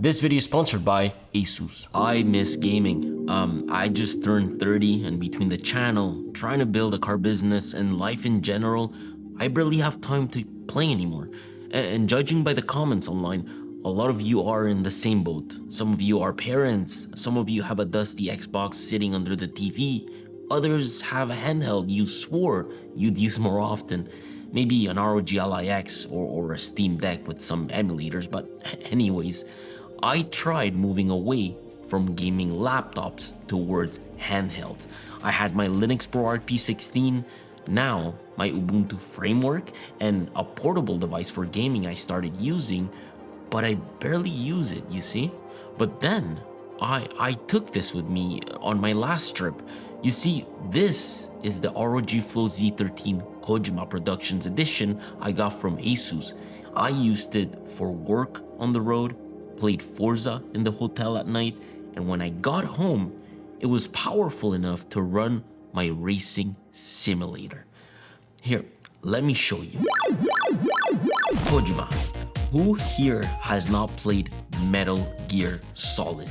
This video is sponsored by ASUS. I miss gaming. I just turned 30 and between the channel, trying to build a car business and life in general, I barely have time to play anymore. And judging by the comments online, a lot of you are in the same boat. Some of you are parents, some of you have a dusty Xbox sitting under the TV, others have a handheld you swore you'd use more often. Maybe an ROG LIX or a Steam Deck with some emulators, but anyways, I tried moving away from gaming laptops towards handhelds. I had my Linux Pro RP16, now my Ubuntu framework, and a portable device for gaming I started using, but I barely use it, you see? But then, I took this with me on my last trip. You see, this is the ROG Flow Z13 Kojima Productions edition I got from ASUS. I used it for work on the road, played Forza in the hotel at night, and when I got home, it was powerful enough to run my racing simulator. Here, let me show you. Kojima. Who here has not played Metal Gear Solid?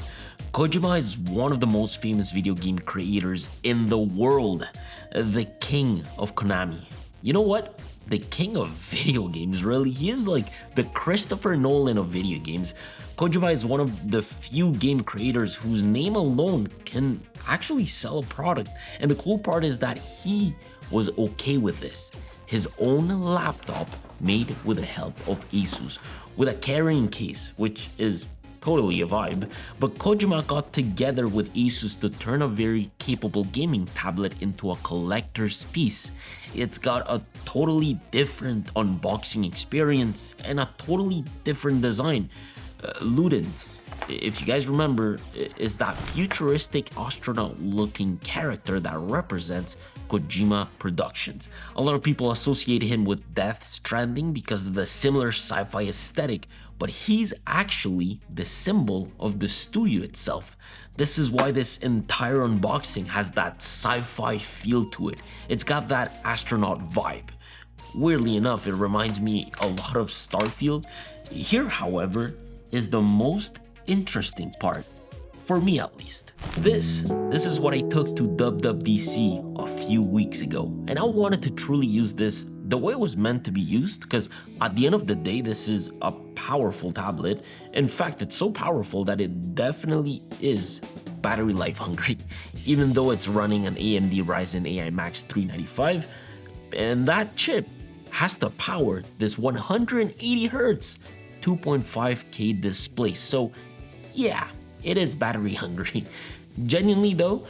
Kojima is one of the most famous video game creators in the world, the king of Konami. You know what? The king of video games, really. He is like the Christopher Nolan of video games. Kojima is one of the few game creators whose name alone can actually sell a product. And the cool part is that he was okay with this. His own laptop made with the help of ASUS, with a carrying case, which is totally a vibe. But Kojima got together with ASUS to turn a very capable gaming tablet into a collector's piece. It's got a totally different unboxing experience and a totally different design. Ludens, if you guys remember, is that futuristic astronaut-looking character that represents Kojima Productions. A lot of people associate him with Death Stranding because of the similar sci-fi aesthetic, but he's actually the symbol of the studio itself. This is why this entire unboxing has that sci-fi feel to it. It's got that astronaut vibe. Weirdly enough, it reminds me a lot of Starfield. Here, however, is the most interesting part, for me at least. This is what I took to WWDC a few weeks ago, and I wanted to truly use this the way it was meant to be used, because at the end of the day, this is a powerful tablet. In fact, it's so powerful that it definitely is battery life hungry, even though it's running an AMD Ryzen AI Max 395, and that chip has to power this 180 Hz 2.5K display. So yeah, it is battery hungry. Genuinely though,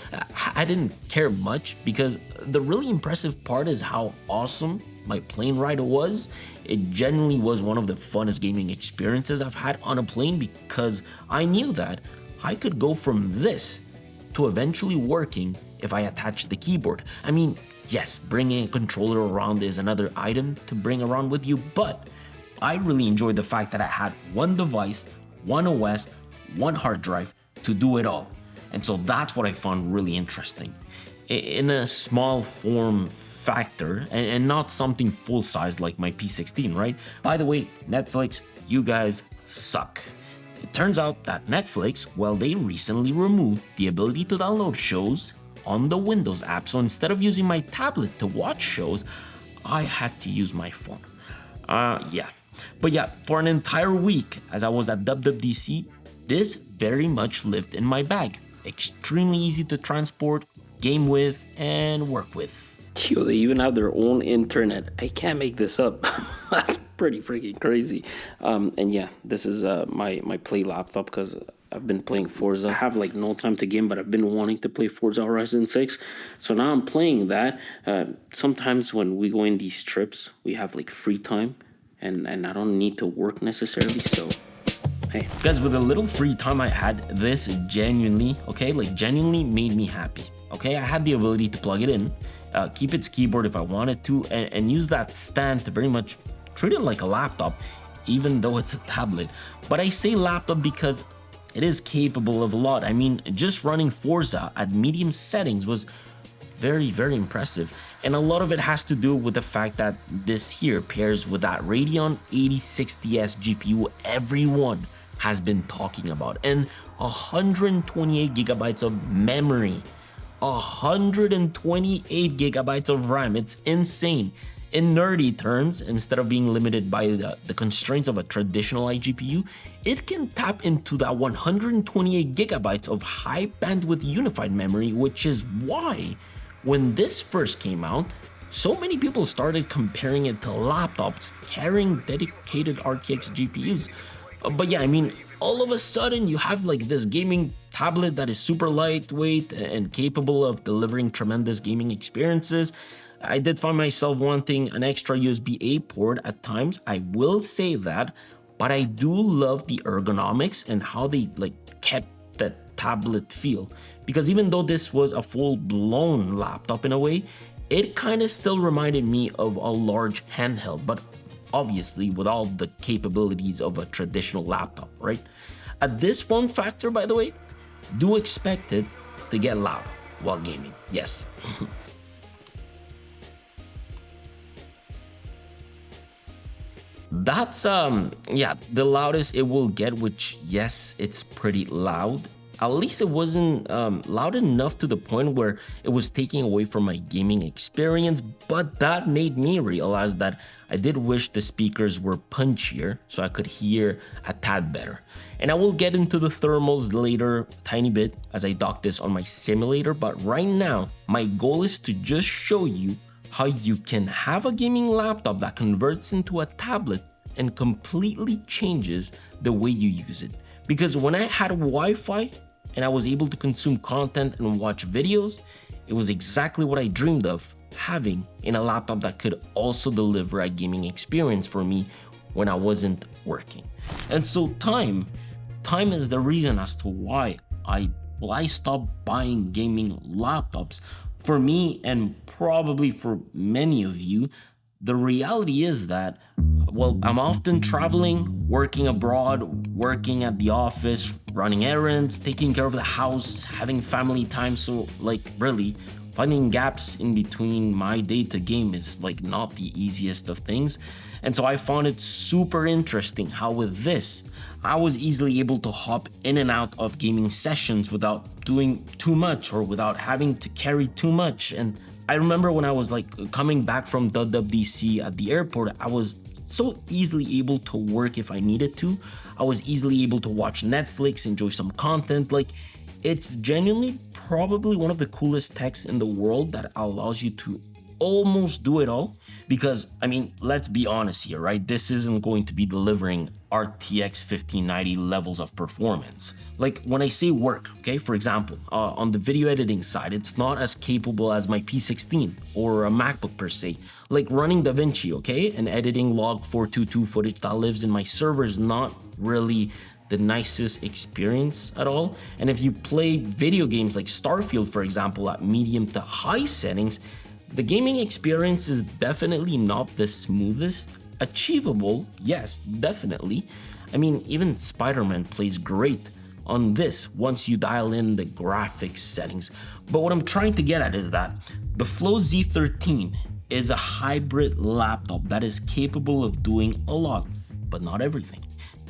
I didn't care much because the really impressive part is how awesome my plane ride was. It genuinely was one of the funnest gaming experiences I've had on a plane, because I knew that I could go from this to eventually working if I attached the keyboard. I mean, yes, bringing a controller around is another item to bring around with you, but I really enjoyed the fact that I had one device, one OS, one hard drive to do it all. And so that's what I found really interesting. In a small form factor, and not something full size like my P16, right? By the way, Netflix, you guys suck. It turns out that Netflix, well, they recently removed the ability to download shows on the Windows app. So instead of using my tablet to watch shows, I had to use my phone. Yeah. But yeah, for an entire week as I was at WWDC, this very much lived in my bag. Extremely easy to transport, game with, and work with. Yo, they even have their own internet. I can't make this up. That's pretty freaking crazy. And yeah, this is my play laptop because I've been playing Forza. I have like no time to game, but I've been wanting to play Forza Horizon 6. So now I'm playing that. Sometimes when we go in these trips, we have like free time. And I don't need to work necessarily, so hey. Guys, with the little free time I had, this genuinely made me happy, okay? I had the ability to plug it in, keep its keyboard if I wanted to, and use that stand to very much treat it like a laptop, even though it's a tablet. But I say laptop because it is capable of a lot. I mean, just running Forza at medium settings was very, very impressive. And a lot of it has to do with the fact that this here pairs with that Radeon 8060S GPU everyone has been talking about, and 128 gigabytes of memory, 128 gigabytes of RAM. It's insane. In nerdy terms, instead of being limited by the constraints of a traditional iGPU, it can tap into that 128 gigabytes of high bandwidth unified memory, which is why when this first came out, so many people started comparing it to laptops carrying dedicated RTX GPUs. But yeah, I mean, all of a sudden you have like this gaming tablet that is super lightweight and capable of delivering tremendous gaming experiences. I did find myself wanting an extra USB-A port at times, I will say that, but I do love the ergonomics and how they like kept that tablet feel. Because even though this was a full-blown laptop in a way, it kind of still reminded me of a large handheld, but obviously with all the capabilities of a traditional laptop, right? At this form factor, by the way, do expect it to get loud while gaming, yes. That's yeah, the loudest it will get, which yes, it's pretty loud. At least it wasn't loud enough to the point where it was taking away from my gaming experience, but that made me realize that I did wish the speakers were punchier so I could hear a tad better. And I will get into the thermals later a tiny bit as I dock this on my simulator, but right now my goal is to just show you how you can have a gaming laptop that converts into a tablet and completely changes the way you use it. Because when I had Wi-Fi and I was able to consume content and watch videos, it was exactly what I dreamed of having in a laptop that could also deliver a gaming experience for me when I wasn't working. And so time is the reason as to why I stopped buying gaming laptops. For me, and probably for many of you, the reality is that, well, I'm often traveling, working abroad, working at the office, running errands, taking care of the house, having family time. So like really, finding gaps in between my day to game is like not the easiest of things. And so I found it super interesting how with this, I was easily able to hop in and out of gaming sessions without doing too much or without having to carry too much. And I remember when I was like coming back from WWDC at the airport, I was so easily able to work if I needed to. I was easily able to watch Netflix, enjoy some content. Like, it's genuinely probably one of the coolest techs in the world that allows you to almost do it all. Because, I mean, let's be honest here, right? This isn't going to be delivering RTX 1590 levels of performance. Like when I say work, okay, for example, on the video editing side, it's not as capable as my P16 or a MacBook per se. Like running DaVinci, okay, and editing log 422 footage that lives in my server is not really the nicest experience at all. And if you play video games like Starfield, for example, at medium to high settings, the gaming experience is definitely not the smoothest. Achievable, yes, definitely. I mean, even Spider-Man plays great on this once you dial in the graphics settings. But what I'm trying to get at is that the Flow Z13 is a hybrid laptop that is capable of doing a lot, but not everything.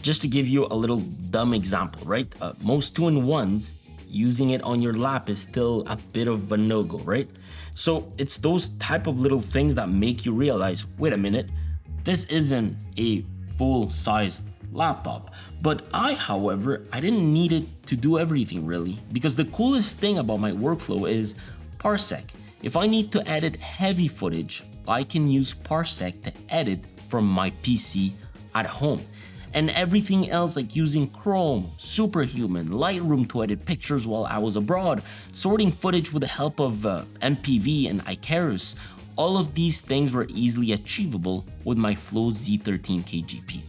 Just to give you a little dumb example, right? Most 2-in-1s, using it on your lap is still a bit of a no-go, right? So it's those type of little things that make you realize, wait a minute, this isn't a full-sized laptop. But however, I didn't need it to do everything really, because the coolest thing about my workflow is Parsec. If I need to edit heavy footage, I can use Parsec to edit from my PC at home. And everything else like using Chrome, Superhuman, Lightroom to edit pictures while I was abroad, sorting footage with the help of MPV and Icarus, all of these things were easily achievable with my Flow Z13 KGP.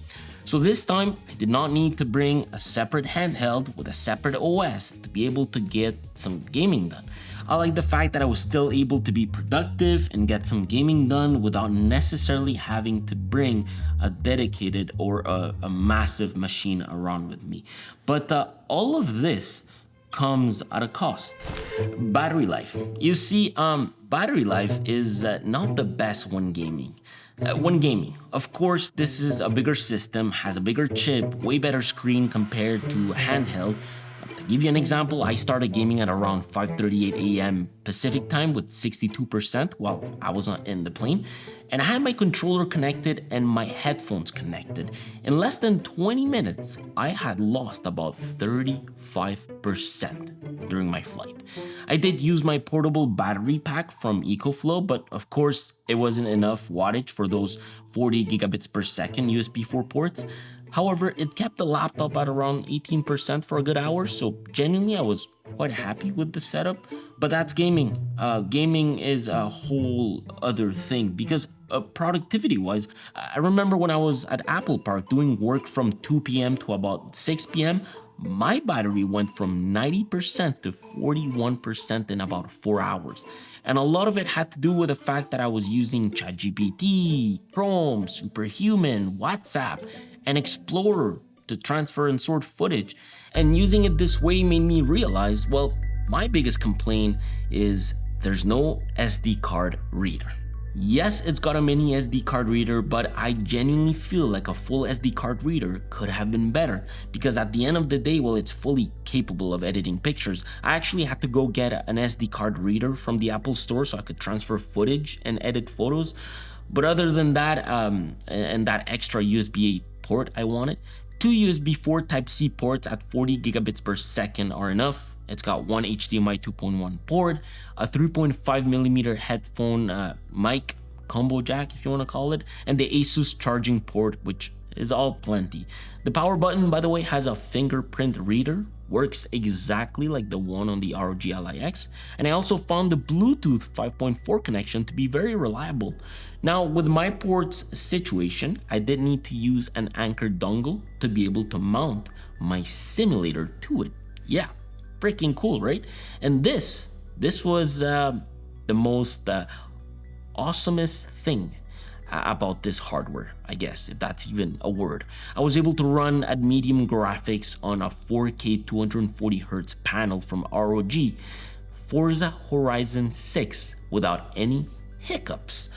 So this time, I did not need to bring a separate handheld with a separate OS to be able to get some gaming done. I like the fact that I was still able to be productive and get some gaming done without necessarily having to bring a dedicated or a massive machine around with me. But all of this comes at a cost. Battery life. You see, battery life is not the best when gaming. When gaming, of course, this is a bigger system, has a bigger chip, way better screen compared to handheld. To give you an example, I started gaming at around 5:38 a.m. Pacific time with 62% while I was in the plane, and I had my controller connected and my headphones connected. In less than 20 minutes, I had lost about 35% during my flight. I did use my portable battery pack from EcoFlow, but of course, it wasn't enough wattage for those 40 gigabits per second USB 4 ports. However, it kept the laptop at around 18% for a good hour, so genuinely I was quite happy with the setup. But that's gaming. Gaming is a whole other thing because productivity-wise, I remember when I was at Apple Park doing work from 2 p.m. to about 6 p.m., my battery went from 90% to 41% in about 4 hours. And a lot of it had to do with the fact that I was using ChatGPT, Chrome, Superhuman, WhatsApp, and Explorer to transfer and sort footage. And using it this way made me realize, well, my biggest complaint is there's no SD card reader. Yes, it's got a mini SD card reader, but I genuinely feel like a full SD card reader could have been better because at the end of the day, well, it's fully capable of editing pictures. I actually had to go get an SD card reader from the Apple store so I could transfer footage and edit photos. But other than that, and that extra USB 8 port I wanted, 2 USB 4 Type-C ports at 40 gigabits per second are enough. It's got one HDMI 2.1 port, a 3.5 millimeter headphone mic combo jack, if you want to call it, and the ASUS charging port, which is all plenty. The power button, by the way, has a fingerprint reader, works exactly like the one on the ROG LIX, and I also found the Bluetooth 5.4 connection to be very reliable. Now, with my ports situation, I did need to use an Anker dongle to be able to mount my simulator to it. Yeah, freaking cool, right? And this was the most awesomest thing about this hardware, I guess, if that's even a word. I was able to run at medium graphics on a 4K 240Hz panel from ROG, Forza Horizon 6 without any hiccups.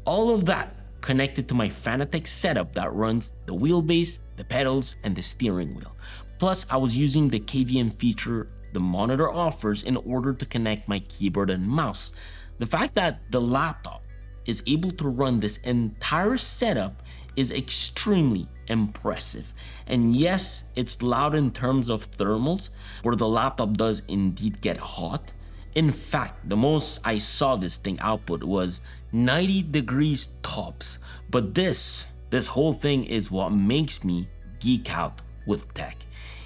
All of that connected to my Fanatec setup that runs the wheelbase, the pedals, and the steering wheel. Plus, I was using the KVM feature the monitor offers in order to connect my keyboard and mouse. The fact that the laptop is able to run this entire setup is extremely impressive. And yes, it's loud in terms of thermals, where the laptop does indeed get hot. In fact, the most I saw this thing output was 90 degrees tops. But this whole thing is what makes me geek out with tech.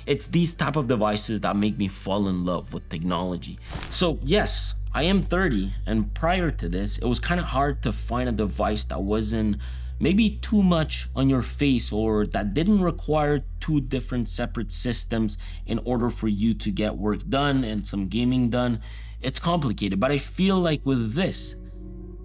It's these type of devices that make me fall in love with technology. So yes, I am 30, and prior to this, it was kind of hard to find a device that wasn't maybe too much on your face or that didn't require 2 different separate systems in order for you to get work done and some gaming done. It's complicated, but I feel like with this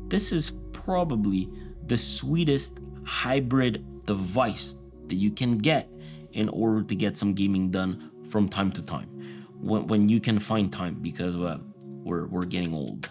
is probably the sweetest hybrid device that you can get in order to get some gaming done from time to time, when you can find time, because we're getting old.